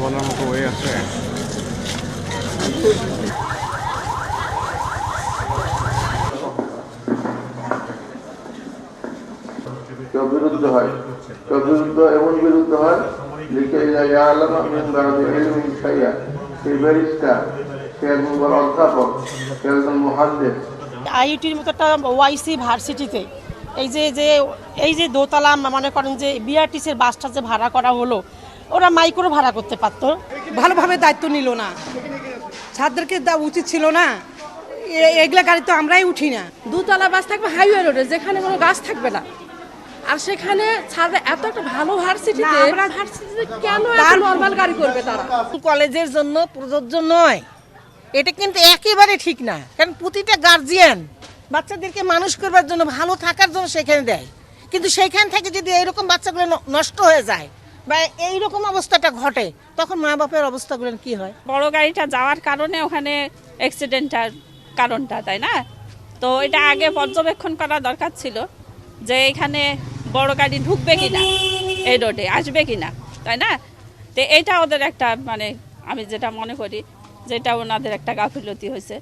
বলার মতো হয়ে আছে। কেউ বিরুদ্ধ হয়, কেউ বিরুদ্ধ এমন বিরুদ্ধ হয় লিখে সেই ব্যারিস্টার, সে একজন বড় অধ্যাপক, সে একজন মুহাদ্দিস। আইইটির মতো একটা ওয়াইসি ভার্সিটিতে এই যে দোতলা মনে করেন যে বিআরটিসির বাসটা যে ভাড়া করা হলো, ওরা মাইক্রো ভাড়া করতে পারতো, ভালোভাবে দায়িত্ব নিল না। ছাত্রদেরকে উচিত ছিল না, এগুলা গাড়ি তো আমরাই উঠি না। দুতলা বাস থাকবে হাইওয়ে রোডে, যেখানে কোনো গাছ থাকবে না। আর সেখানে ছাড়া এত একটা ভালো ভার্সিটিতে কেন নরমাল গাড়ি করবে তারা? কলেজের জন্য প্রযোজ্য নয়, এটা কিন্তু একেবারে ঠিক না। কারণ প্রতিটা গার্জিয়ান বাচ্চাদেরকে মানুষ করবার জন্য, ভালো থাকার জন্য সেখানে দেয়, কিন্তু সেইখান থেকে যদি এইরকম বাচ্চাগুলো নষ্ট হয়ে যায় বা এইরকম অবস্থাটা ঘটে, তখন মা বাপের অবস্থাগুলো কি হয়? বড় গাড়িটা যাওয়ার কারণে ওখানে অ্যাক্সিডেন্টটার কারণটা, তাই না? তো এটা আগে পর্যবেক্ষণ করা দরকার ছিল যে এখানে বড় গাড়ি ঢুকবে কিনা, এই রোডে আসবে কিনা, তাই না? তো এটা ওদের একটা, মানে আমি যেটা মনে করি যেটা ওনাদের একটা গাফিলতি হয়েছে।